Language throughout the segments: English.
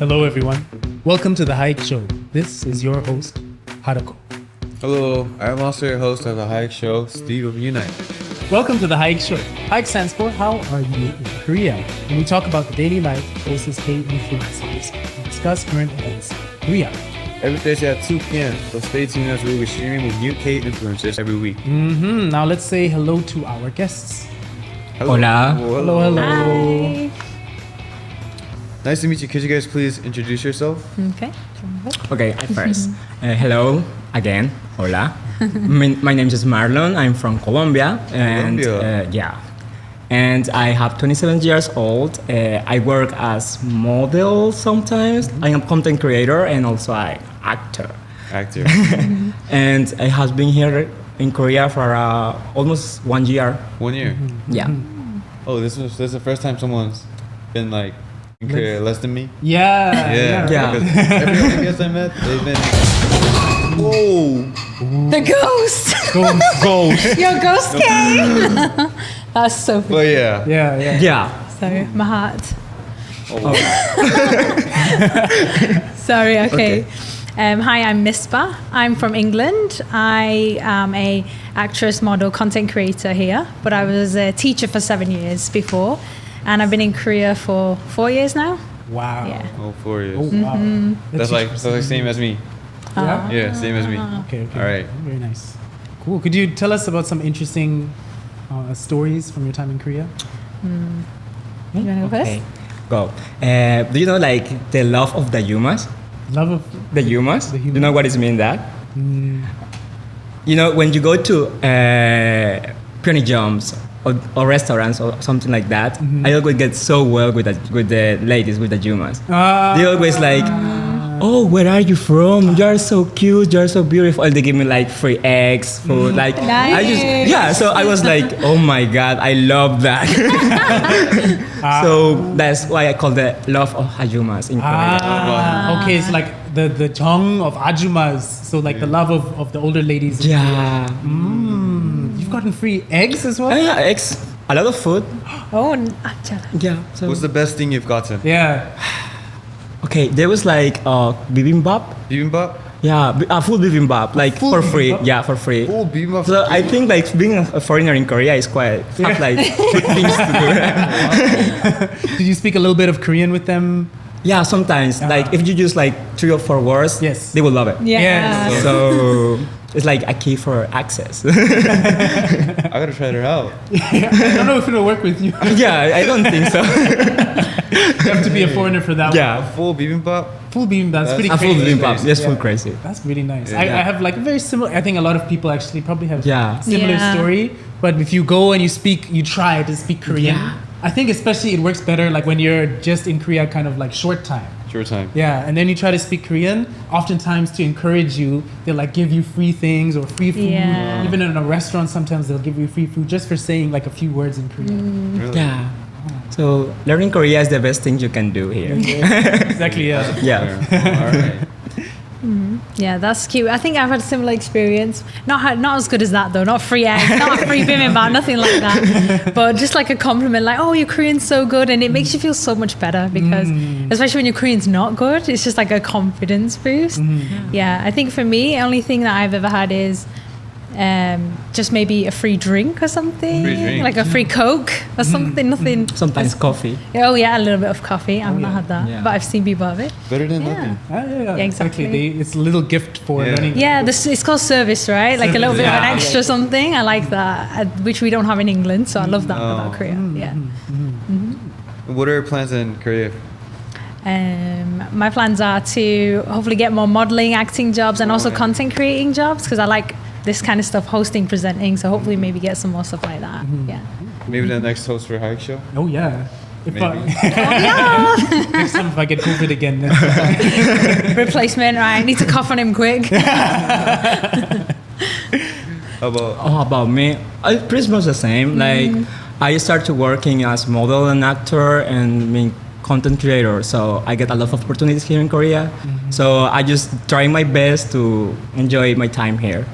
Hello, everyone. Welcome to the HAYIK Show. This is your host, Haruko. Hello, I'm also your host of the HAYIK Show, Steve of Unite. Welcome to the HAYIK Show. HAYIK stands for How Are You in Korea? And we talk about the daily life of closest K-influencers and discuss current events in Korea. Every Thursday at 2 p.m., so stay tuned as we'll be sharing with new K-influencers every week. Now let's say hello to our guests. Hello. Hola. Hello. Hi. Nice to meet you. Could you guys please introduce yourself? Okay, I first. Hello again. Hola. My name is Marlon. I'm from Colombia. And, Colombia. And I have 27 years old. I work as model sometimes. I am content creator and also an actor. Actor. And I have been here in Korea for almost 1 year. 1 year. Yeah. Oh, this is the first time someone's been like in Korea less than me. Yeah. Yeah. Because every other guest I met, they've been. Whoa. The ghost. Ghost. Your ghost came. That's so But funny. yeah. Yeah. Sorry, my heart. Oh. Sorry, okay. Hi, I'm Misbah. I'm from England. I am a actress, model, content creator here, but I was a teacher for 7 years before, and I've been in Korea for 4 years now. Wow. Yeah. Oh, 4 years. Oh, wow. That's like same as me. Yeah? Yeah, same as me. Okay. All right. Very nice. Cool. Could you tell us about some interesting stories from your time in Korea? You want to go first? Okay. Go. Do you know like the love of the Yumas? Love of The Yumas? The You know what it means that? Mm. You know, when you go to Pioneer Jumps or restaurants or something like that, I always get so well with the ladies, with the Yumas. They always like, oh, where are you from? You are so cute, you are so beautiful. And they give me like free eggs, food. Like, Nice. so I was like, oh my God, I love that. So that's why I call the love of Hajumas in Korea. Okay, it's like the jong of ajumas. So like the love of the older ladies. in Yeah. Korea. You've gotten free eggs as well? Yeah, eggs, a lot of food. Oh, Angela. Yeah. So. What's the best thing you've gotten? Yeah. Okay, there was like bibimbap. Bibimbap? Yeah, full bibimbap, like Full for free. bibimbap? Yeah, for free. Oh, bibimbap. So I think like being a foreigner in Korea is quite have like good things to do. Did you speak a little bit of Korean with them? Yeah, sometimes like if you use like 3 or 4 words, Yes. they will love it. Yeah. Yes. So it's like a key for access. I gotta try it out. I don't know if it'll work with you. Yeah, I don't think so. You have to be a foreigner for that Yeah, Full bibimbap? one. Full beam, that's pretty a full crazy. bibimbap. Yes, full Yeah. crazy. That's really nice. Yeah. I have like a very similar, I think a lot of people actually probably have Yeah. similar Yeah. story. But if you go and you try to speak Korean, Yeah. I think especially it works better like when you're just in Korea kind of like short time. Short time. Yeah, and then you try to speak Korean, oftentimes to encourage you, they'll like give you free things or free food. Yeah. Even in a restaurant, sometimes they'll give you free food just for saying like a few words in Korean. Really? Yeah. So learning Korea is the best thing you can do here. Exactly, yeah. Yeah. All right. Yeah, that's cute. I think I've had a similar experience. Not as good as that though. Not free eggs, not free bibimbap, nothing like that. But just like a compliment, like, oh, your Korean's so good, and it makes you feel so much better because, especially when your Korean's not good, it's just like a confidence boost. Yeah, I think for me, only thing that I've ever had is just maybe a free drink or something, Free drink. like a free Coke or something. Nothing. Sometimes coffee. Oh yeah, a little bit of coffee. I've not had that, Yeah. but I've seen people have it. Better than Yeah. nothing. Yeah, exactly. It's a little gift for Yeah. learning. Yeah, it's called service, right? Like a little bit of an Yeah. extra something. I like that, which we don't have in England, so I love that about Korea. Yeah. What are your plans in Korea? My plans are to hopefully get more modeling, acting jobs, and also content creating jobs because I like this kind of stuff, hosting, presenting. So hopefully maybe get some more stuff like that. Yeah. Maybe the next host for HAYIK Show? Oh yeah. If Maybe. next time if I get COVID again. Then Replacement, right? I need to cough on him quick. How about Oh, about me, pretty much the same. Like, I started working as model and actor and being content creator. So I get a lot of opportunities here in Korea. So I just try my best to enjoy my time here.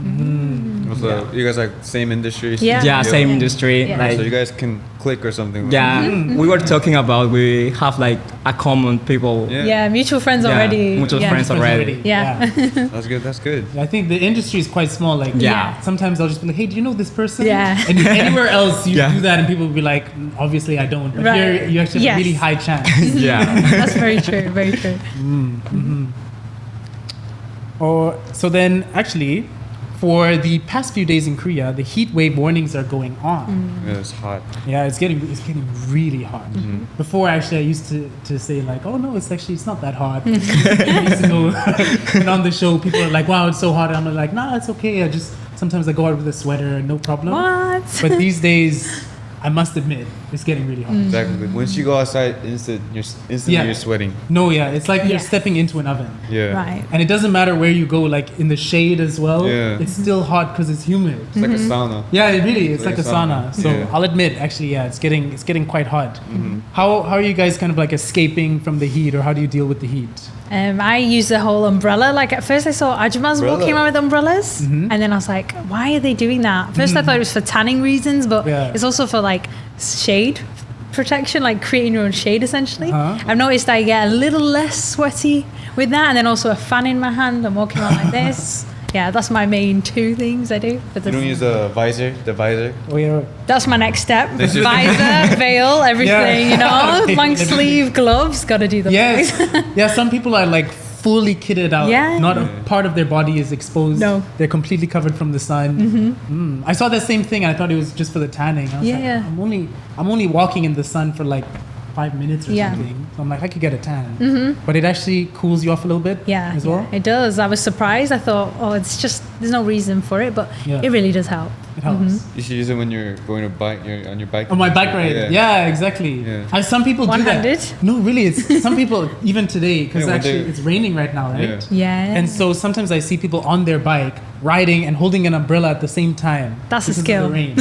So you guys like same industry? Yeah. Yeah, same industry. Yeah. Like, So you guys can click or something. yeah, we were talking about we have like a common people. Yeah. Yeah, mutual friends already. mutual yeah. friends already. Yeah. That's good. That's good. I think the industry is quite small. Like, Yeah. sometimes I'll just be like, hey, do you know this person? Yeah. And anywhere else you Yeah. do that, and people will be like, obviously I don't. But Right. here you actually have a Yes. really high chance. Yeah. That's very true. Very true. So then, actually, for the past few days in Korea, the heat wave warnings are going on. Yeah, it's hot. Yeah, it's getting really hot. Before, actually, I used to say like, oh no, it's not that hot. I used to go and on the show, people are like, wow, it's so hot. And I'm like, nah, it's okay. Sometimes I go out with a sweater, no problem. What? But these days, I must admit, it's getting really hot. Exactly. Once you go outside, instantly you're sweating. No, yeah, it's like you're Yeah. stepping into an oven. Yeah. Right. And it doesn't matter where you go, like in the shade as well. Yeah. It's still hot because it's humid. It's like a sauna. Yeah, it really, it's like a sauna. So Yeah. I'll admit, actually, yeah, it's getting quite hot. How are you guys kind of like escaping from the heat, or how do you deal with the heat? I use the whole umbrella. Like at first I saw Ajumas walking around with umbrellas, and then I was like, why are they doing that? At first I thought it was for tanning reasons, but Yeah. it's also for like shade protection, like creating your own shade essentially. Uh-huh. I've noticed I get a little less sweaty with that, and then also a fan in my hand. I'm walking around like this. Yeah, that's my main two things I do. For You don't use the visor? Oh, yeah. That's my next step. This is- Visor, veil, everything, Yeah. you know, long sleeve gloves, got to do those Yes. things. Yeah, some people are like fully kitted out. Yeah. Not a part of their body is exposed. No. They're completely covered from the sun. I saw the same thing. I thought it was just for the tanning. I was like, Yeah. I'm only walking in the sun for like 5 minutes or Yeah. something. So I'm like, I could get a tan. But it actually cools you off a little bit Yeah, as well. it does. I was surprised. I thought, oh, it's just there's no reason for it, but Yeah. it really does help. It helps. You should use it when you're going to bike. You're on your bike. On my bike ride. Yeah, exactly. Yeah. Some people do One-handed? that. No, really. It's some people, even today, because Yeah, when actually they- it's raining right now, right? Yeah. Yeah. And so sometimes I see people on their bike riding and holding an umbrella at the same time. That's a because of skill. the rain.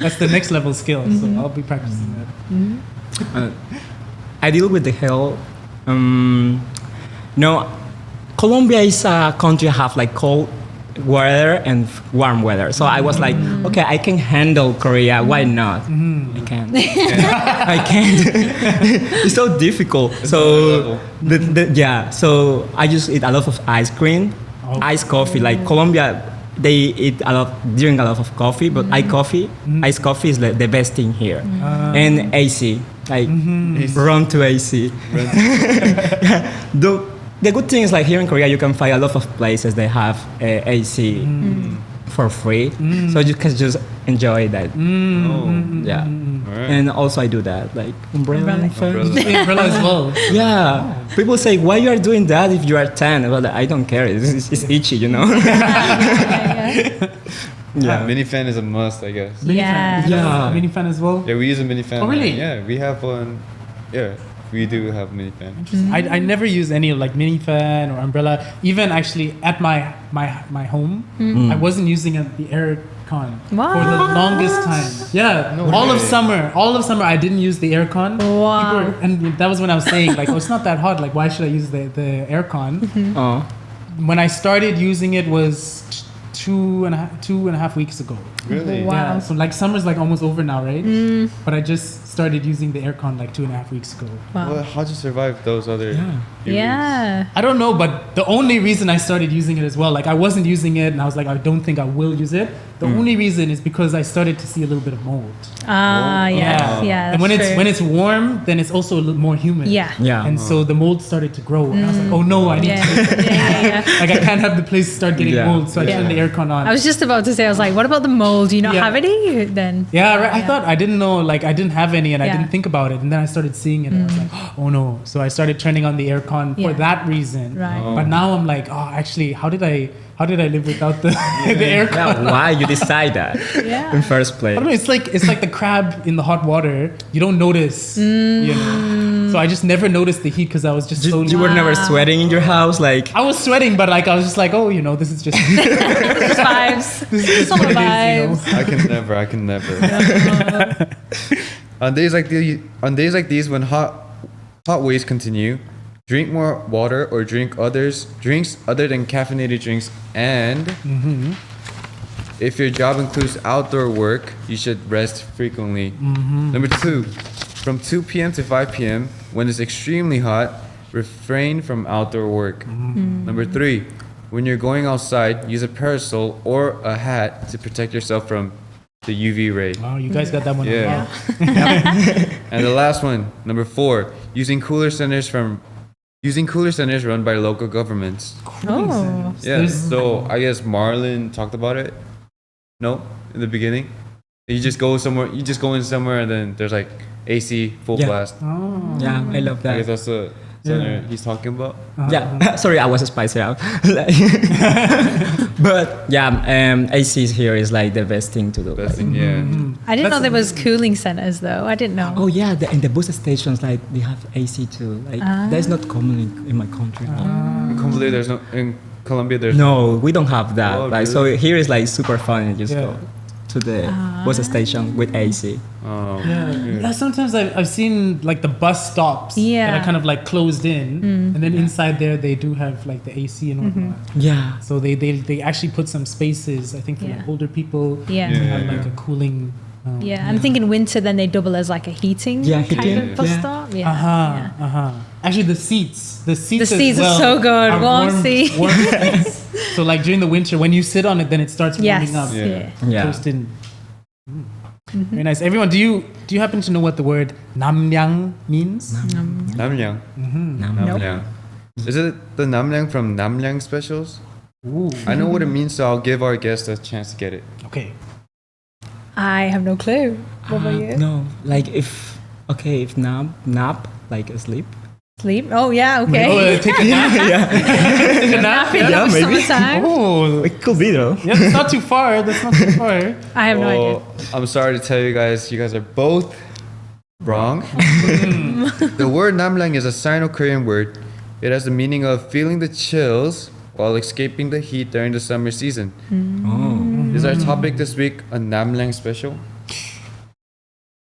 That's the next level skill. So I'll be practicing that. I deal with the hell. No, Colombia is a country have like cold weather and warm weather. So I was like, okay, I can handle Korea. Why not? I can. I can't. It's so difficult. So so I just eat a lot of ice cream, iced coffee. Like Colombia, they drink a lot of coffee, but iced coffee is the best thing here. And AC, like run to AC. The good thing is like here in Korea, you can find a lot of places that have AC for free, so you can just enjoy that. Yeah, Alright. and also I do that like umbrella. Umbrella. The umbrella as well. Yeah, people say why you are doing that if you are tan. Well, I don't care. It's itchy, you know. Yeah. Mini fan is a must, I guess. Yeah. Yeah. Mini fan as well. Yeah, we use a mini fan. Oh, really? Yeah, we have one. Yeah, we do have mini fan. I never use any like mini fan or umbrella. Even actually at my home, I wasn't using the air con for the longest time. Yeah, all of summer I didn't use the air con. Wow. And that was when I was saying like, oh, it's not that hot. Like, why should I use the air con? Oh. When I started using it was two and a half weeks ago. Really? Wow. Yeah, so like summer's like almost over now, right? But I just started using the aircon like 2.5 weeks ago. Wow. Well, how'd you survive those other? few weeks? Yeah. I don't know, but the only reason I started using it as well, like I wasn't using it and I was like, I don't think I will use it. The only reason is because I started to see a little bit of mold. Yeah. Yeah. And when that's it's when it's warm, then it's also a little more humid. Yeah. Yeah. And so the mold started to grow, and I was like, oh no, I need Yeah. to. Yeah. Like I can't have the place start getting Yeah. mold, so I turned the aircon on. I was just about to say, I was like, what about the mold? Do you not Yeah. have any? Then. Yeah, right. I Yeah. thought I didn't know, like I didn't have any, and I Yeah. didn't think about it. And then I started seeing it, and I was like, oh no. So I started turning on the aircon for Yeah. that reason. Right. But now I'm like, oh, actually, how did I live without the the aircon? Yeah, why you decide that Yeah. in first place? I don't know. It's like the crab in the hot water. You don't notice. You know? So I just never noticed the heat because I was just so. You were never sweating in your house, like I was sweating, but like I was just like, oh, you know, this is just. Just vibes. This is just Summer what it is, vibes. you know? I can never. On days like these, when hot waves continue, drink more water or drink drinks other than caffeinated drinks, and if your job includes outdoor work, you should rest frequently. Number 2, from 2 p.m. to 5 p.m. when it's extremely hot, refrain from outdoor work. Number 3, when you're going outside, use a parasol or a hat to protect yourself from the UV ray. Oh, you guys got that one. Yeah. And the last one, number 4, using cooler centers run by local governments. Oh. Yeah. So I guess Marlon talked about it. No, in the beginning, you just go somewhere. You just go in somewhere, and then there's like AC full blast. Oh. Yeah, I love I guess that. that's the center he's talking about. Yeah, sorry, I was spiced out. But yeah, AC here is like the best thing to do. Best thing, yeah. I didn't know there was cooling centers though. I didn't know. Oh yeah, in the bus stations, like they have AC too. Like that's not common in my country. In Colombia, there's No, we don't have that. Oh, like really? so here is like super fun. You just Yeah. go to the bus station with AC. Oh, Yeah, sometimes I've seen like the bus stops that are kind of like closed in, and then inside there they do have like the AC and whatnot. Yeah. So they actually put some spaces, I think, for like Yeah. older people. Yeah. to have Yeah. like a cooling. Yeah, I'm thinking winter, then they double as like a heating Yeah, kind heating, of bus yeah. stop. Yeah. Uh-huh. Actually, the seats The as seats well are so good. are Warm seat. warm seats. So like during the winter, when you sit on it, then it starts warming Yes. up. Yeah. Yeah. Toast in. Very nice. Everyone, do you happen to know what the word namlyang means? Namlyang. Namlyang. Is it the Namlyang from Namlyang specials? Ooh. I know what it means, so I'll give our guest a chance to get it. Okay. I have no clue. What about you? No, like if nap like sleep. Sleep? Oh yeah, Oh, okay. take a nap. Take a nap. Napping Yeah. up maybe. summertime. Oh, It could be though. yeah, that's not too far. That's not too far. I have no idea. Well, I'm sorry to tell you guys are both wrong. The word Namlyang is a Sino-Korean word. It has the meaning of feeling the chills while escaping the heat during the summer season. Oh. Is our topic this week a Namlyang special?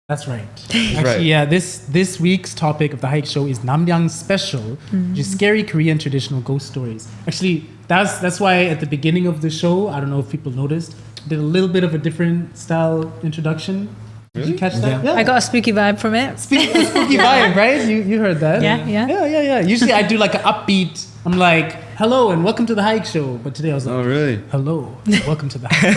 That's right. right. Actually, yeah, this week's topic of the HAYIK Show is Namlyang Special, which is scary Korean traditional ghost stories. Actually, that's why at the beginning of the show, I don't know if people noticed, did a little bit of a different style introduction. Did you catch that? Yeah. I got a spooky vibe from it. Spooky vibe, right? You heard that? Yeah. Usually I do like an upbeat. I'm like, hello and welcome to the HAYIK Show. But today I was like, Oh, really? hello, welcome to the HAYIK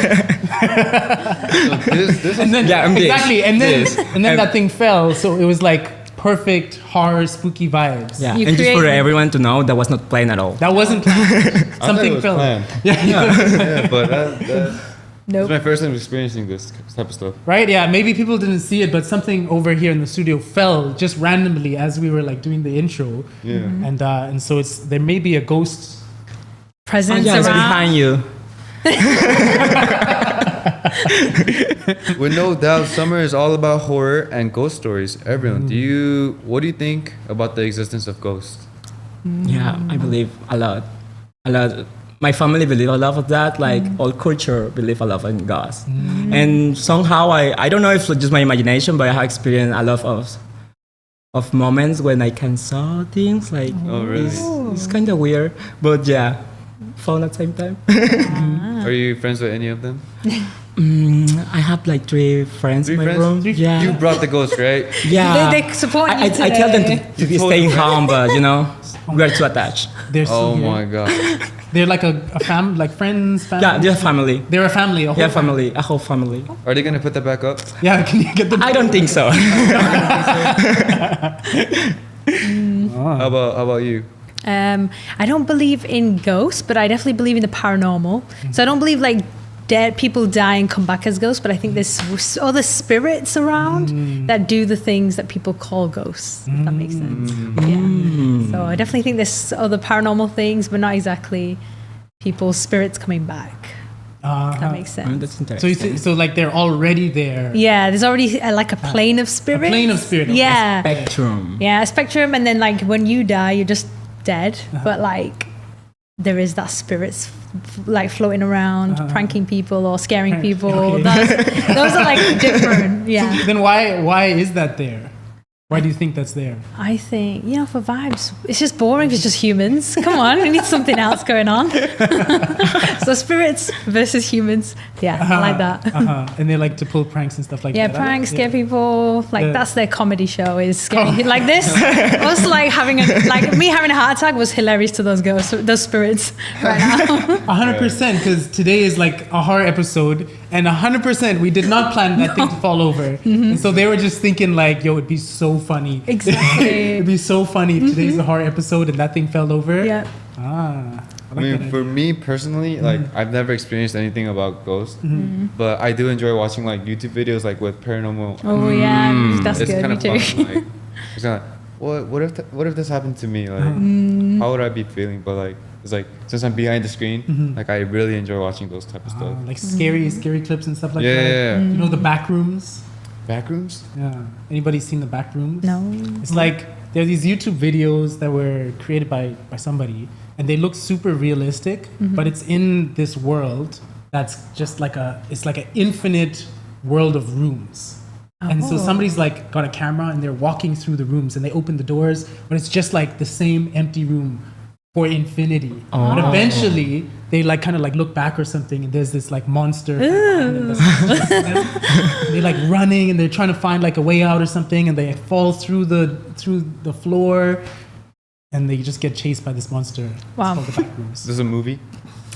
Show. This And then Yeah, exactly, and then this. that thing fell, so it was like perfect horror, spooky vibes. Yeah, You and just for create- everyone to know, that was not planned at all. That wasn't planned. Something was fell. planned. Yeah, yeah, but that's Nope. my first time experiencing this type of stuff. right. Yeah, maybe people didn't see it, but something over here in the studio fell just randomly as we were like doing the intro, Yeah. and so there may be a ghost. Presents Yeah, it's around. behind you. With no doubt, summer is all about horror and ghost stories. Everyone, what do you think about the existence of ghosts? Yeah, I believe a lot. My family believe a lot of that. Like all culture believe a lot in ghosts. And somehow I don't know if it's just my imagination, but I have experienced a lot of moments when I can saw things. Like Oh, really? it's kind of weird, but yeah, fun at the same time. Are you friends with any of them? I have like 3 friends in my room. Yeah, You brought the ghost, right? yeah. They support you I tell them today. to be staying home, but you know, we are too attached. They're Oh so my god. They're like a like friends. Family. Yeah, they're family. They're a family. A whole Yeah, family, a whole family. Are they gonna put that back up? Yeah, can you get the? I don't think so. How about you? I don't believe in ghosts, but I definitely believe in the paranormal. So I don't believe like dead people die and come back as ghosts, but I think there's other spirits around that do the things that people call ghosts. If that makes sense. Yeah. So I definitely think there's other paranormal things, but not exactly people's spirits coming back. If that makes sense. That's So interesting. so like they're already there. Yeah, there's already like a plane of spirits. A plane of spirit. Yeah. Spectrum. Yeah, a spectrum, and then like when you die, you're just dead. But like there is that spirits like floating around, pranking people or scaring people. Okay. Those are like different. Yeah. Then why is that there? Why do you think that's there? I think, for vibes, it's just boring if it's just humans. Come on, we need something else going on. So spirits versus humans. Yeah, I like that. And they like to pull pranks and stuff like that. Yeah, pranks, scare people. Like that's their comedy show is scary. Like this. Us like me having a heart attack was hilarious to those ghosts, those spirits right now. 100%, because today is like a horror episode, and 100% we did not plan that thing to fall over. And so they were just thinking like, yo, it'd be so funny. Exactly. It'd be so funny if today's a horror episode and that thing fell over. Yeah. I mean, for me personally, like I've never experienced anything about ghosts, but I do enjoy watching like YouTube videos like with paranormal. Oh yeah, that's It's good. kind Me of too. fun. Like, it's kind of what if this happened to me? Like, how would I be feeling? But like, it's like since I'm behind the screen, like I really enjoy watching those type of stuff. Like scary clips and stuff like that. Yeah. You know the back rooms? Backrooms? Yeah. Anybody seen the back rooms? No. It's like there are these YouTube videos that were created by somebody, and they look super realistic, but it's in this world that's just like it's like an infinite world of rooms. And so somebody's like got a camera and they're walking through the rooms and they open the doors, but it's just like the same empty room for infinity. But eventually they like kind of like look back or something, and there's this like monster. And they're like running and they're trying to find like a way out or something, and they fall through the floor, and they just get chased by this monster. Wow. It's called the back rooms. This is a movie?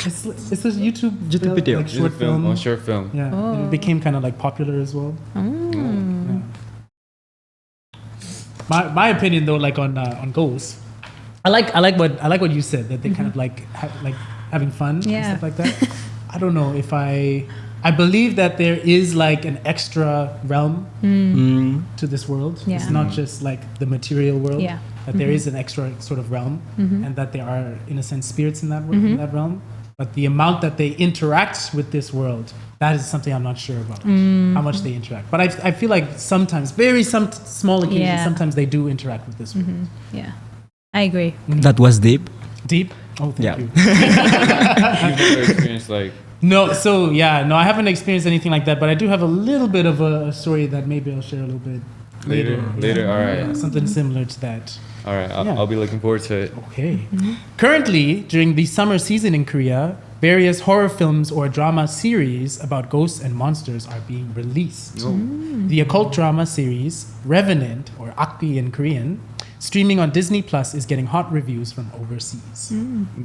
It's this YouTube video. like short It's a film. Oh, short film. Yeah, and it became kind of like popular as well. Yeah. My opinion though, like on ghosts, I like what you said, that they kind of like having fun and Yeah. stuff like that. I don't know if I believe that there is like an extra realm to this world. Yeah. It's not just like the material world. Yeah. That there is an extra sort of realm, and that there are, in a sense, spirits in that in that realm. But the amount that they interact with this world, that is something I'm not sure about. How much they interact. But I feel like sometimes, some small occasions, Yeah. sometimes they do interact with this world. Yeah, I agree. That was deep. Deep? Oh, thank Yeah. you. You've never experienced like No, I haven't experienced anything like that, but I do have a little bit of a story that maybe I'll share a little bit later. Later, all right. Yeah, something similar to that. All right, Yeah. I'll be looking forward to it. Okay. Currently, during the summer season in Korea, various horror films or drama series about ghosts and monsters are being released. The occult drama series Revenant, or Akbi in Korean, streaming on Disney Plus, is getting hot reviews from overseas.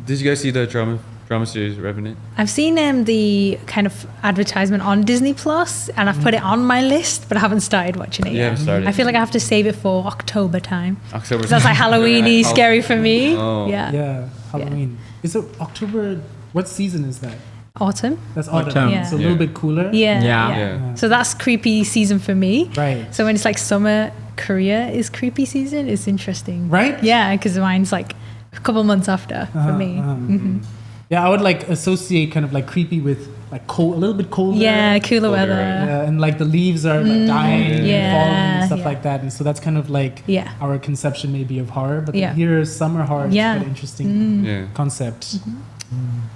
Did you guys see the drama series Revenant? I've seen the kind of advertisement on Disney Plus, and I've put it on my list, but I haven't started watching it You yet. haven't started? I feel like I have to save it for October time. October. 'Cause that's like Halloweeny, scary for me. Oh. Yeah. Yeah, Halloween. Is it October? What season is that? Autumn. That's autumn. Autumn. Yeah. So a little bit cooler. Yeah. Yeah. So that's creepy season for me. Right. So when it's like summer, Korea is creepy season. It's interesting. Right? Yeah, because mine's like a couple months after for me. Yeah, I would like associate kind of like creepy with like cold, a little bit colder. Yeah, cooler Colder, weather. right? Yeah, and like the leaves are like dying and Yeah, falling and stuff yeah. like that, and so that's kind of like Yeah. our conception maybe of horror. But Yeah. then here, summer horror is Yeah. quite an interesting Yeah. concept.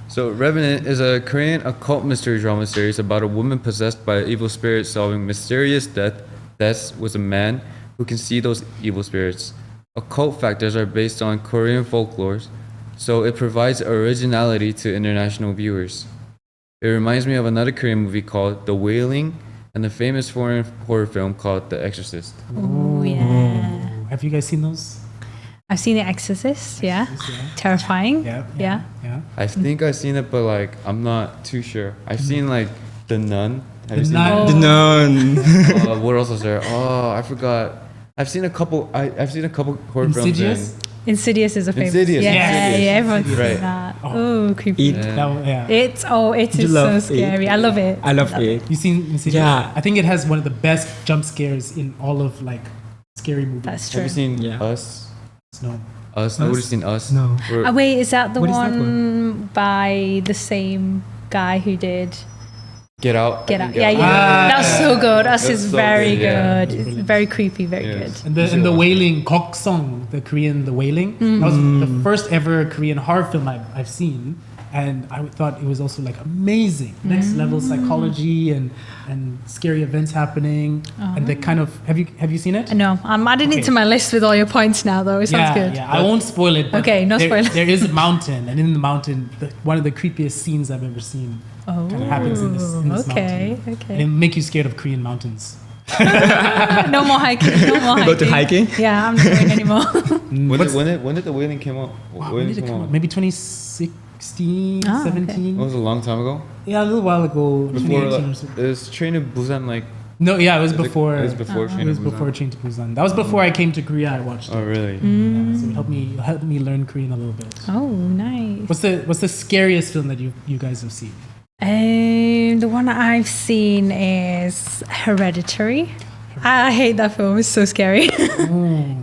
So Revenant is a Korean occult mystery drama series about a woman possessed by an evil spirit solving mysterious deaths with a man who can see those evil spirits. Occult factors are based on Korean folklore, so it provides originality to international viewers. It reminds me of another Korean movie called The Wailing and the famous foreign horror film called The Exorcist. Oh yeah. Have you guys seen those? I've seen The Exorcist. Yeah. Yeah. Terrifying. Yeah. Yeah. Yeah. I think I've seen it, but like I'm not too sure. I've seen like The Nun. Have you The seen Nun. The Nun. that? What else was there? Oh, I forgot. I've seen a couple. I've seen a couple horror Insidious? films. Insidious is a famous. Insidious, Yeah, yes. yeah. Everyone's Right. seen that. Oh. Oh, creepy. It. Yeah. It You is so love it. scary. I love it. I love it. You seen Insidious? Yeah. I think it has one of the best jump scares in all of like scary movies. That's Have true. you seen Yeah. Us? No. Us? Nobody's seen Us? No. We're- Wait, is that the What is that one by the same guy who did Get Out. Get I Out? think Yeah, yeah. Ah. That's so good. Us That's is so very good, yeah. good. It's very creepy, very Yes. good. And the Wailing, Koksong, the Korean The Wailing. That was the first ever Korean horror film I've seen. and I thought it was also like amazing, next level psychology and scary events happening, and they kind of have you seen it? No, I'm adding it to my list with all your points now, though. It sounds good. Yeah, I won't spoil it. But Okay, no spoilers. There is a mountain, and in the mountain, one of the creepiest scenes I've ever seen kind of happens in this mountain. Okay. And it'll make you scared of Korean mountains. No more hiking. No more hiking. Go to hiking? Yeah, I'm not going anymore. When did the whaling come out? Wow, when did it come out? Maybe 2016, Oh, 17. It was a long time ago. Yeah, a little while ago. Before 2018 or so. it was Train to Busan, like No, yeah, it was before. It was before Train It was to Busan. before Train to Busan. That was before I came to Korea. I watched it. Oh really? Yeah, so it helped me learn Korean a little bit. Oh, nice. What's the scariest film that you guys have seen? The one I've seen is Hereditary. I hate that film. It's so scary.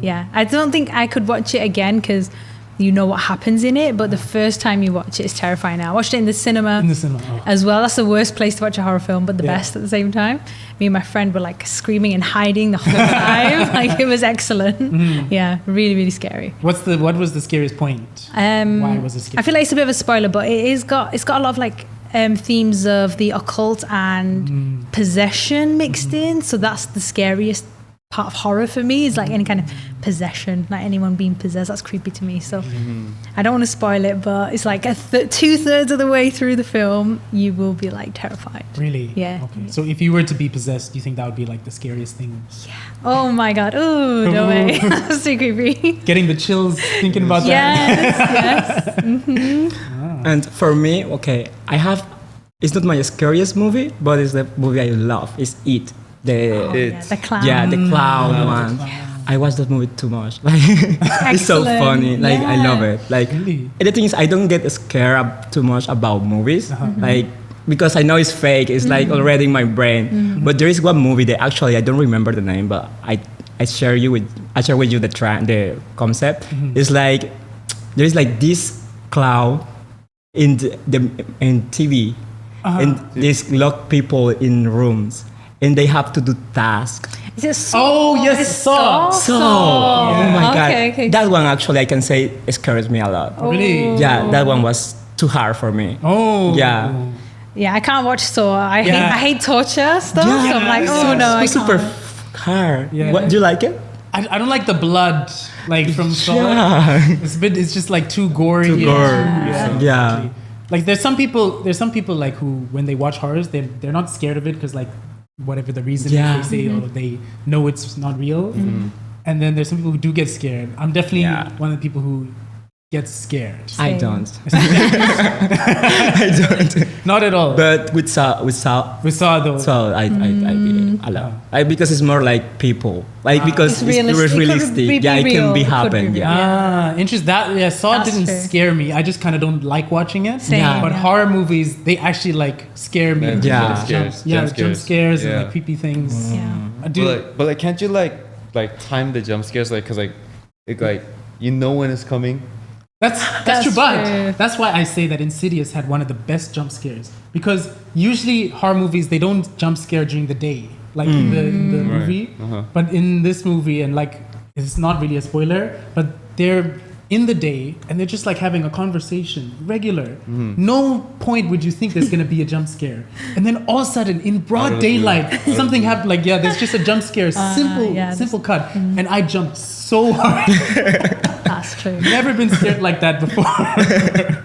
Yeah, I don't think I could watch it again because you know what happens in it. But the first time you watch it, it's terrifying. I watched it in the cinema. As well. That's the worst place to watch a horror film, but the best at the same time. Me and my friend were like screaming and hiding the whole time. Like it was excellent. Yeah, really, really scary. What was the scariest point? Why was it scary? I feel like it's a bit of a spoiler, but it's got a lot of like themes of the occult and possession mixed in. So that's the scariest part of horror for me, is like any kind of possession, like anyone being possessed. That's creepy to me. So I don't want to spoil it, but it's like 2/3 of the way through the film, you will be like terrified. Really? Yeah. Okay. So if you were to be possessed, do you think that would be like the scariest thing? Oh my God. Oh, no way. That's too creepy. Getting the chills thinking about that. Yes. And for me, it's not my scariest movie, but it's the movie I love. It's It. The clown. Yeah, the clown one. I watch that movie too much. Like, it's so Excellent. funny. Like I love it. Like Really? the thing is, I don't get scared too much about movies. Like because I know it's fake. It's like already in my brain. But there is one movie that actually I don't remember the name, but I share with you the concept. It's like there is like this clown in in TV, and they lock people in rooms. And they have to do tasks. Is it Saw? Oh, yes, Saw. Oh my God. Okay. That one actually I can say scares me a lot. Really? Yeah, that one was too hard for me. Oh. Yeah. Yeah, I can't watch Saw. I hate torture stuff. Yeah, so I'm like, it's oh no, I super can't. hard. Yeah. What, do you like it? I don't like the blood, like from Saw. Yeah. It's just like too gory. Too gore. Yeah. Actually. Like there's some people like who when they watch horrors they're not scared of it because like whatever the reason is, they say or they know it's not real. And then there's some people who do get scared. I'm definitely one of the people who gets scared. I don't. I don't. Not at all. But with Saw though, I be a lot. Because it's more like people. Like because It's it's realistic. realistic. It could be it can be real. It could happen. be Yeah. Interesting. Saw That's didn't true. scare me. I just kind of don't like watching it. Same, Yeah. But yeah. horror movies, they actually like scare me. Yeah. Jump scares and Yeah. like creepy things. Yeah. I do. But like, can't you like time the jump scares, like, cause like it like you know when it's coming. That's That's true, but true. that's why I say that Insidious had one of the best jump scares, because usually horror movies they don't jump scare during the day, like in the Right. movie, but in this movie, and like it's not really a spoiler, but they're in the day and they're just like having a conversation, regular. No point would you think there's gonna be a jump scare, and then all of a sudden in broad daylight something happened. Like there's just a jump scare, simple cut, and I jumped so hard. That's true. Never been scared like that before.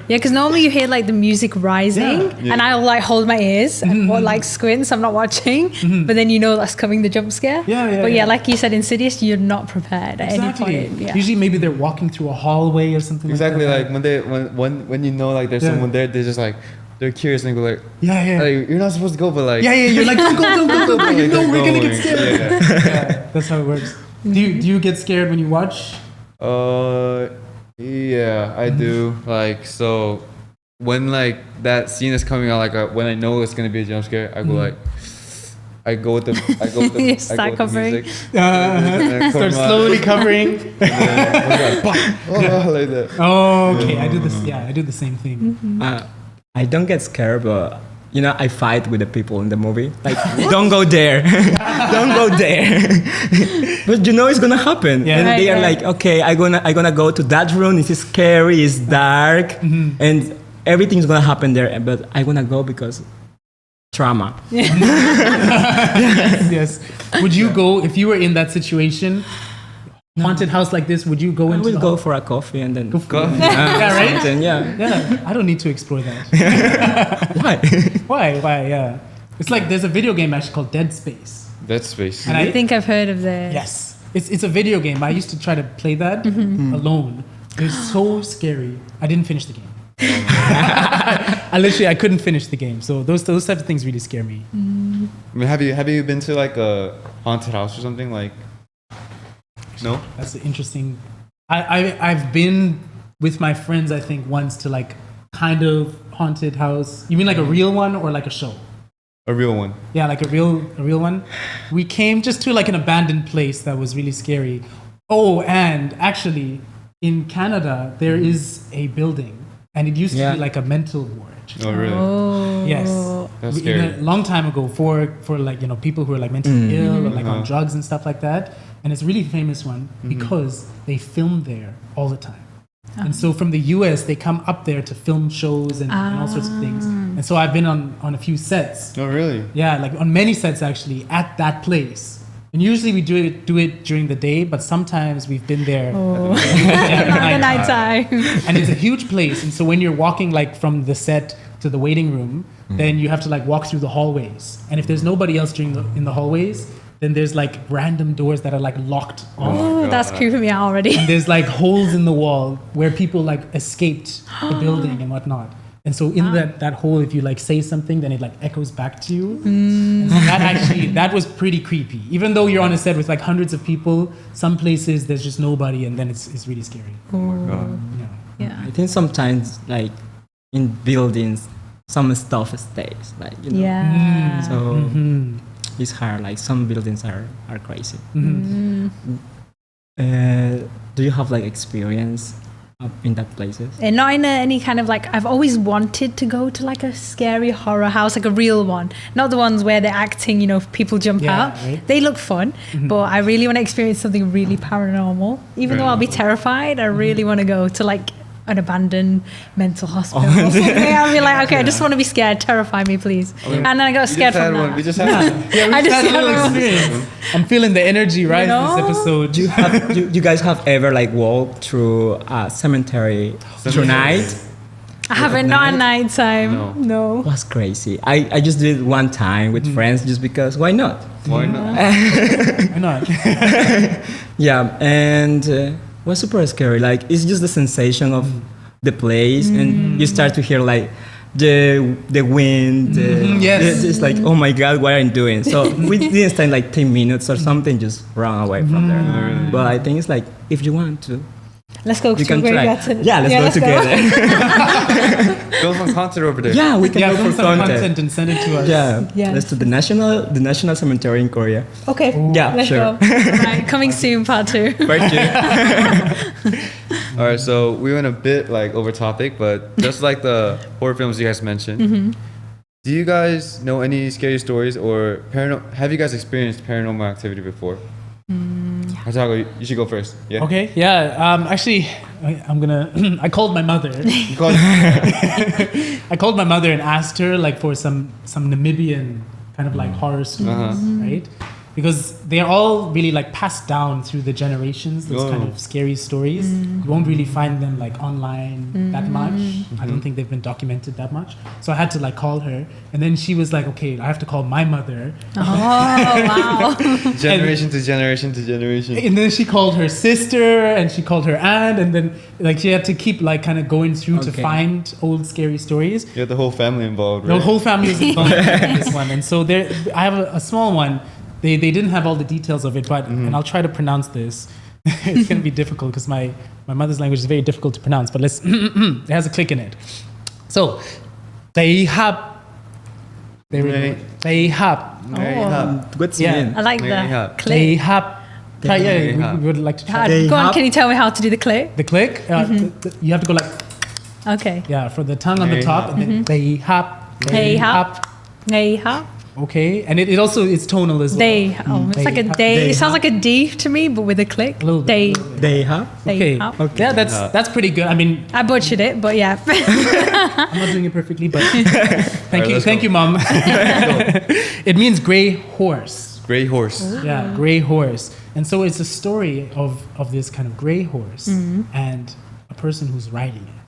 Yeah, because normally you hear like the music rising, and I'll like hold my ears and like squint, so I'm not watching. But then you know that's coming, the jump scare. But yeah, like you said, Insidious, you're not prepared at any point. Yeah. Usually maybe they're walking through a hallway or something. Exactly, like that. like when you know like there's someone there, they're just like they're curious and go like like, you're not supposed to go, but like you're like don't go, Like, you know they're we're gonna going. get scared. Yeah, that's how it works. Do you get scared when you watch? Yeah, I do. Like, so when like that scene is coming out, like when I know it's gonna be a jump scare, I go like, I go with the You start covering. music. And Start slowly covering. like that. Oh, okay. I do this. Yeah, I do the same thing. I don't get scared, but you know, I fight with the people in the movie. Like, don't go there, don't go there. But you know it's gonna happen. Yeah. And they are Right. like, okay, I'm gonna go to that room. It's scary. It's dark, and everything's gonna happen there, but I wanna go because trauma. Yes. Would you go if you were in that situation? Haunted house like this, would you go I into will go for a coffee and then Coffee. Yeah, right? something, yeah. Yeah, I don't need to explore that. Why? Why? Yeah. It's like there's a video game actually called Dead Space. Dead Space. And I think I've heard of this. Yes. It's a video game. I used to try to play that alone. It was so scary. I didn't finish the game. I couldn't finish the game. So those types of things really scare me. I mean, have you been to like a haunted house or something like? No. That's interesting. I've been with my friends, I think, once to like kind of haunted house. You mean like a real one or like a show? A real one. Yeah, like a real one. We came just to like an abandoned place that was really scary. Oh, and actually, in Canada there is a building, and it used to be like a mental ward. Oh, really? Oh. Yes. That's scary. A long time ago for like, you know, people who are like mentally ill or like on drugs and stuff like that. And it's a really famous one because they film there all the time. And so from the US, they come up there to film shows and all sorts of things. And so I've been on a few sets. Oh, really? Yeah, like on many sets actually at that place. And usually we do it during the day, but sometimes we've been there at The night time. and it's a huge place. And so when you're walking like from the set to the waiting room, then you have to like walk through the hallways. And if there's nobody else in the hallways, then there's like random doors that are like locked off. Oh, that's creeping me out already. And there's like holes in the wall where people like escaped the building and whatnot. And so in that hole, if you like say something, then it like echoes back to you. And so that was pretty creepy. Even though you're on a set with like hundreds of people, some places there's just nobody, and then it's really scary. Oh my God. Yeah. I think sometimes like in buildings, some stuff stays, like, you know. Yeah. So it's hard. Like some buildings are crazy. Do you have like experience up in that places? And not in any kind of like, I've always wanted to go to like a scary horror house, like a real one, not the ones where they're acting, you know, people jump out. Right. They look fun, but I really want to experience something really paranormal. Even though I'll be terrified, I really want to go to like an abandoned mental hospital or something. I'll be like, okay, I just want to be scared, terrify me, please. And then I got scared from that. We just had one. Yeah, we I just just had a little had experience. I'm feeling the energy rise know? this episode. Do you have you guys have ever like walked through a cemetery tonight? I haven't, not at night time. No. It was crazy. I just did it one time with friends just because why not? Why not? Why not? Yeah, and it was super scary. Like it's just the sensation of the place, and you start to hear like the wind. Yes. It's like, oh my God, what are you doing? So we didn't spend like 10 minutes or something, just run away from there. But I think it's like, if you want to, Let's go you to can where try. you got to. Yeah, let's go together. Go for content over there. Yeah, we can Yeah, go film for some content. content and send it to us. Yeah, Yes. let's do the national cemetery in Korea. Okay. Yeah, Let's sure. go. Right, coming soon, part 2. Right here. All right, so we went a bit like over topic, but just like the horror films you guys mentioned, do you guys know any scary stories or have you guys experienced paranormal activity before? Atago, you should go first. Yeah. Okay. Yeah. Actually, I'm gonna. I called my mother. You call it- I called my mother and asked her like for some Namibian kind of like horror stories, right? Because they're all really like passed down through the generations. Those kind of scary stories. You won't really find them like online that much. I don't think they've been documented that much. So I had to like call her, and then she was like, "Okay, I have to call my mother." Oh, wow. generation to generation to generation. And then she called her sister, and she called her aunt, and then like she had to keep like kind of going through to find old scary stories. You had the whole family involved, right? The whole family is involved in this one, and so there I have a small one. They didn't have all the details of it, but and I'll try to pronounce this. It's going to be difficult because my mother's language is very difficult to pronounce. But let's. It has a click in it. So, they have. There we go. They have. What's I mean? like They that. have. Click. They have. Yeah, we would like to try. They Go on, have- can you tell me how to do the click? The click. You have to go like Okay. for the tongue on the They top, and then they have. Hey, hop. Hey, hop. Okay, and it also it's tonal as well. They. Oh, it's like a day. It sounds like a D to me, but with a click. A little bit. They have. Okay. They. Yeah, that's pretty good. I mean, I butchered it, but yeah. I'm not doing it perfectly, but thank you, let's go. Mom. It means gray horse. Gray horse. Yeah, gray horse. And so it's a story of this kind of gray horse and a person who's riding it.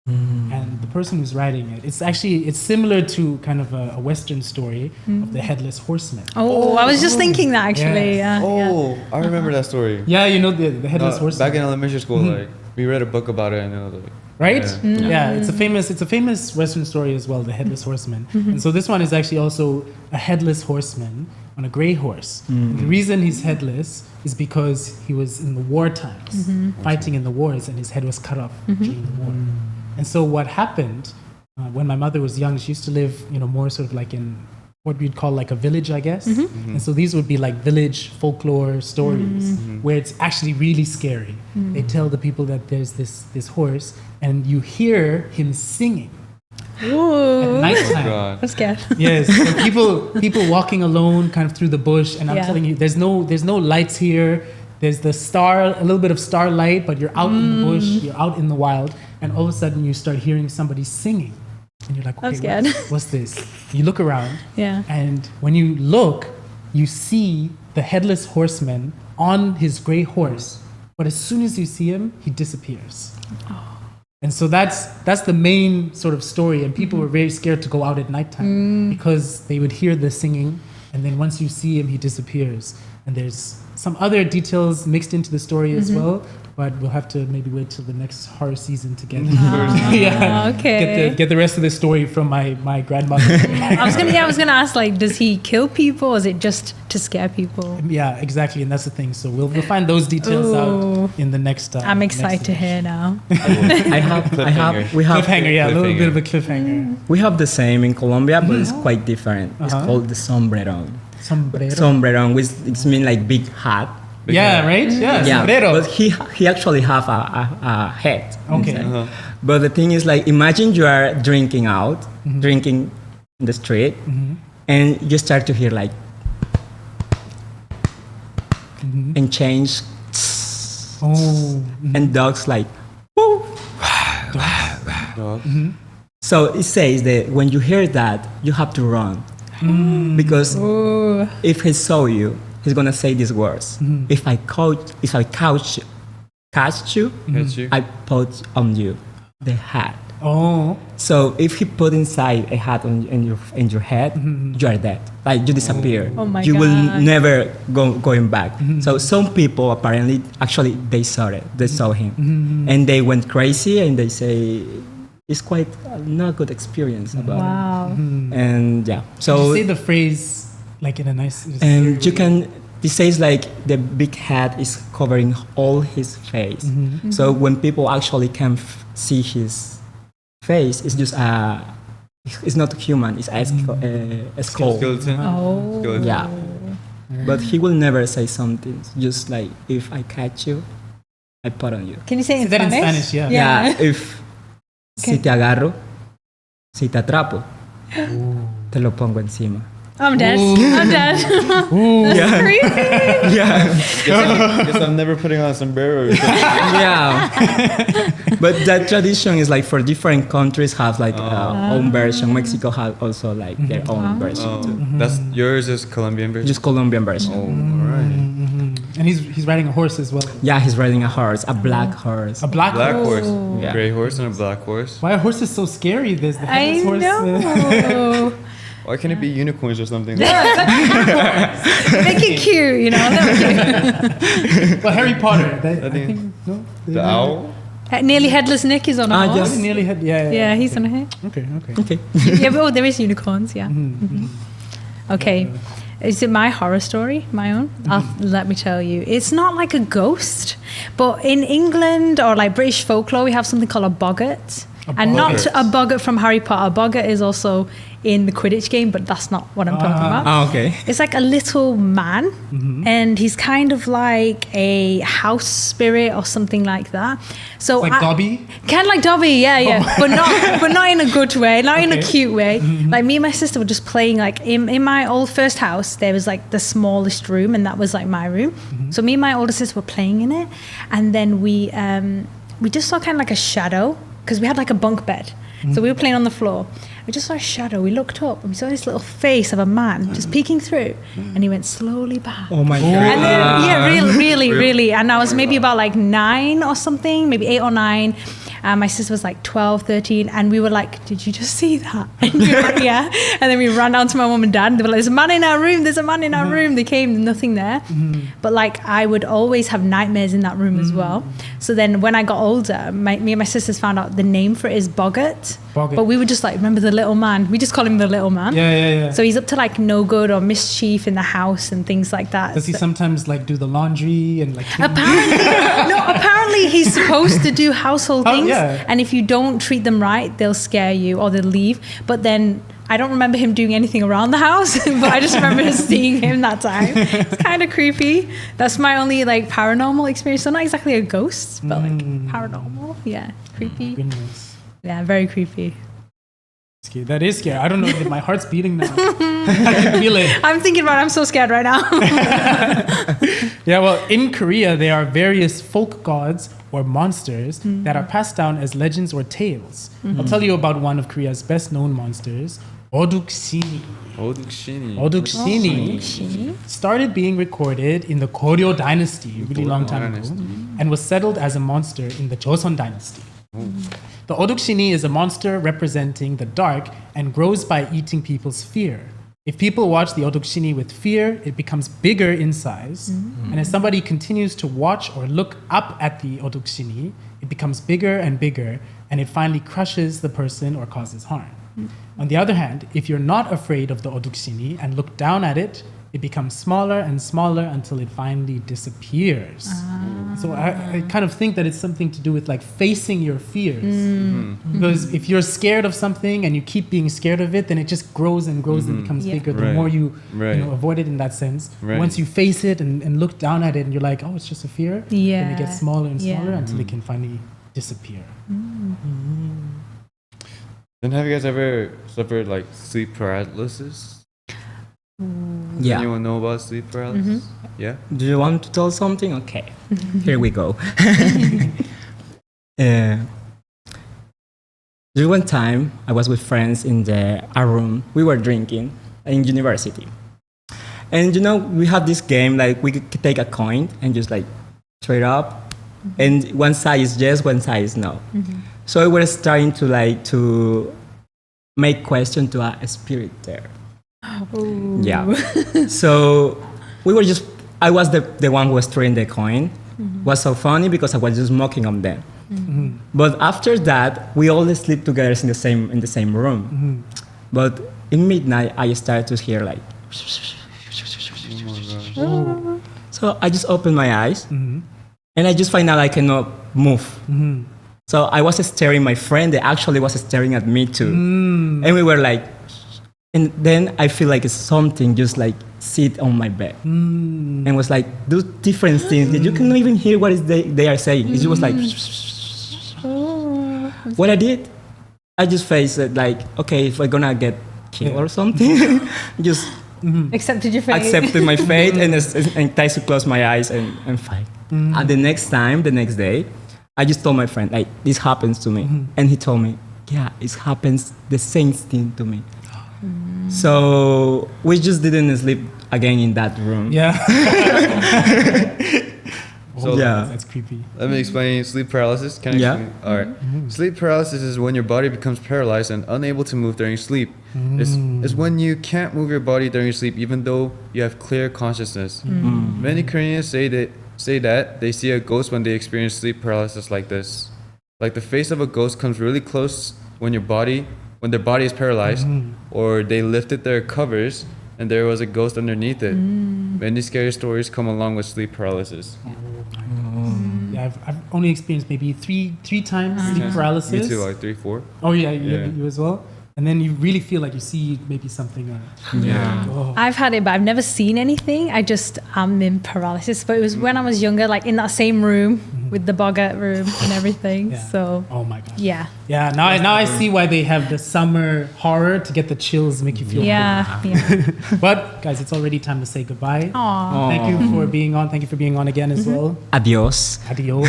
And the person who's riding it, it's similar to kind of a Western story of the headless horseman. Oh, I was just thinking that actually. Yes. Yeah. I remember that story. Yeah, you know the headless horseman. Back in elementary school, like we read a book about it, and it was like, Right? Yeah. Yeah, it's a famous Western story as well, the headless horseman. And so this one is actually also a headless horseman on a gray horse. And the reason he's headless is because he was in the war times, fighting in the wars, and his head was cut off during the war. And so what happened when my mother was young, she used to live, more sort of like in what we'd call like a village, I guess. And so these would be like village folklore stories where it's actually really scary. They tell the people that there's this horse, and you hear him singing Ooh. at nighttime. God. I'm scared. Yes, so people walking alone kind of through the bush, and I'm Yeah. telling you, there's no lights here. There's a little bit of starlight, but you're out in the bush, you're out in the wild, and all of a sudden you start hearing somebody singing, and you're like, I'm okay, scared. what's this? You look around, Yeah. and when you look, you see the headless horseman on his gray horse, but as soon as you see him, he disappears. And so that's the main sort of story, and people were very scared to go out at nighttime because they would hear the singing, and then once you see him, he disappears. And there's some other details mixed into the story as well, but we'll have to maybe wait till the next horror season to get Okay. get the rest of the story from my grandmother. I was gonna ask, like, does he kill people, or is it just to scare people? Yeah, exactly, and that's the thing. So we'll find those details out in the next. I'm excited next to hear now. We have cliffhanger. Yeah, a little bit of a cliffhanger. we have the same in Colombia, but it's quite different. It's called the sombrero. Sombrero. Sombrero, which it means like big hat. Yeah, right. Yeah, Yeah, sombrero. but he actually have a head. Okay. inside. But the thing is, like, imagine you are drinking in the street, and you start to hear like, and change, Oh. and dogs like, woo. Dog. So it says that when you hear that, you have to run. Because if he saw you, he's gonna say these words. If I catch you, Catch you. I put on you the hat. Oh. So if he put inside a hat in your head, you are dead. Like you disappear. Oh my you will God. never going back. So some people apparently actually they saw it. They saw him, and they went crazy, and they say it's quite not good experience about Wow. it. And yeah, So so say the phrase like in a nice. and you can. It says like the big hat is covering all his face. So when people actually can see his face, it's just it's not human. It's a skull. Skeleton. Oh. Skeleton. Yeah, but he will never say something. Just like if I catch you, I put on you. Can you say it Say in that in Spanish? Spanish, yeah. Yeah. If si te agarro, si te atrapo, te lo pongo encima. I'm dead. I'm dead. That's creepy. Yeah. Guess I'm never putting on a sombrero. Yeah, but that tradition is like for different countries have like own version. Mexico has also like their own version too. That's yours is Colombian version. Just Colombian version. Oh, alright. And he's riding a horse as well. Yeah, he's riding a horse, a black horse. A black Black horse. horse, Yeah. gray horse, and a black horse. Why are horses so scary? There's the I headless horse. know. Why can't it be unicorns or something? Make it cute, you know. Well, Harry Potter. I think- think no. The owl. Nearly headless Nick is on a Ah, horse. yes. Nearly had. Yeah. Yeah, he's on a horse. Okay. Okay. Yeah, but there is unicorns. Yeah. Okay. Is it my horror story? My own? Let me tell you. It's not like a ghost, but in England or like British folklore, we have something called a boggart. And not boggart. a boggart from Harry Potter. A boggart is also in the Quidditch game, but that's not what I'm talking about. Oh, okay. It's like a little man, and he's kind of like a house spirit or something like that. So Like Dobby? kind of like Dobby, yeah, but not in a good way, not in a Okay. cute way. Like me and my sister were just playing. Like in my old first house, there was like the smallest room, and that was like my room. So me and my older sister were playing in it, and then we just saw kind of like a shadow because we had like a bunk bed. So we were playing on the floor. We just saw a shadow. We looked up and we saw this little face of a man just peeking through, and he went slowly back. Oh my god. And then, really. And I was maybe about like 9 or something, maybe 8 or 9. My sister was like 12, 13. And we were like, did you just see that? And we were like, yeah. And then we ran down to my mum and dad. And they were like, there's a man in our room. There's a man in our room. They came, nothing there. But like, I would always have nightmares in that room as well. So then when I got older, me and my sisters found out the name for it is boggart. But we would just like, remember the little man? We just call him the little man. Yeah. So he's up to like no good or mischief in the house and things like that. Does he sometimes like do the laundry and like clean? Apparently he's supposed to do household Oh, things, yeah. and if you don't treat them right, they'll scare you or they'll leave. But then I don't remember him doing anything around the house, but I just remember seeing him that time. It's kind of creepy. That's my only like paranormal experience. So not exactly a ghost, but like paranormal. Yeah, creepy. Goodness. Yeah, very creepy. Scary. That is scary. I don't know. My heart's beating now. I can feel it. I'm thinking about it. I'm so scared right now. Yeah, well, in Korea, there are various folk gods or monsters that are passed down as legends or tales. I'll tell you about one of Korea's best known monsters, Oduksini. Oduksini started being recorded in the Goryeo dynasty, a really long time ago, and was settled as a monster in the Joseon dynasty. The Oduksini is a monster representing the dark and grows by eating people's fear. If people watch the Oduksini with fear, it becomes bigger in size. And as somebody continues to watch or look up at the Oduksini, it becomes bigger and bigger, and it finally crushes the person or causes harm. On the other hand, if you're not afraid of the Oduksini and look down at it, it becomes smaller and smaller until it finally disappears. So I kind of think that it's something to do with like facing your fears. Because if you're scared of something and you keep being scared of it, then it just grows and grows and becomes bigger the more you, you know, avoid it in that sense. Once you face it and look down at it and you're like, oh, it's just a fear, then it gets smaller and smaller until it can finally disappear. Then have you guys ever suffered like sleep paralysis? Yeah. Anyone know about sleep paralysis? Yeah. Do you want to tell something? Okay. Here we go. There one time I was with friends in our room. We were drinking in university. And you know, we have this game, like we could take a coin and just like straight up. And one side is yes, one side is no. So we were starting to make question to a spirit there. Yeah. So we were just, I was the one who was throwing the coin. It was so funny because I was just mocking on them. But after that, we all sleep together in the same room. But in midnight, I started to hear like. So I just opened my eyes, and I just find out I cannot move. So I was staring my friend. They actually was staring at me too, and we were like. And then I feel like it's something just like sit on my bed and was like do different things that you cannot even hear what is they are saying. It was like what I did, I just faced it like, okay, if I'm gonna get killed or something, just Accepted your fate. accepted my fate and tried to close my eyes and fight. And the next day, I just told my friend like this happens to me, and he told me, yeah, it happens the same thing to me. So we just didn't sleep again in that room. Yeah. So That's creepy. let me explain sleep paralysis. Can I explain? All right. Sleep paralysis is when your body becomes paralyzed and unable to move during sleep. It's when you can't move your body during sleep even though you have clear consciousness. Many Koreans say that they see a ghost when they experience sleep paralysis like this. Like the face of a ghost comes really close when their body is paralyzed, or they lifted their covers and there was a ghost underneath it. Many scary stories come along with sleep paralysis. Yeah, I've only experienced maybe three times sleep Me paralysis. too, like 3, 4. Oh yeah, Yeah. you as well. And then you really feel like you see maybe something. Yeah. Oh. I've had it, but I've never seen anything. I just am in paralysis. But it was when I was younger, like in that same room with the boggart room and everything. Yeah. So Oh my god. yeah, Yeah. Now I see why they have the summer horror to get the chills, make you feel. yeah. Good. But guys, it's already time to say goodbye. Aw, Thank you for being on. Thank you for being on again as well. Adios. Adios.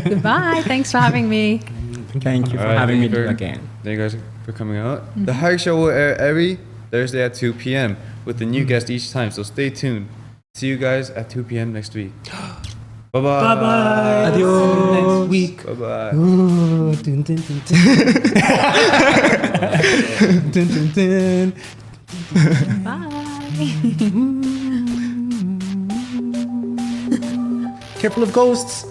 goodbye. Thanks for having me. Thank you for Alright, having me thank you again. Thank you guys for coming out. The HAYIK Show will air every Thursday at 2 p.m. with a new guest each time, so stay tuned. See you guys at 2 p.m. next week. Bye-bye. Bye bye. Adios. Next week. Bye-bye. Ooh, dun, dun, dun, dun. Dun, dun, dun. Bye. Careful of ghosts.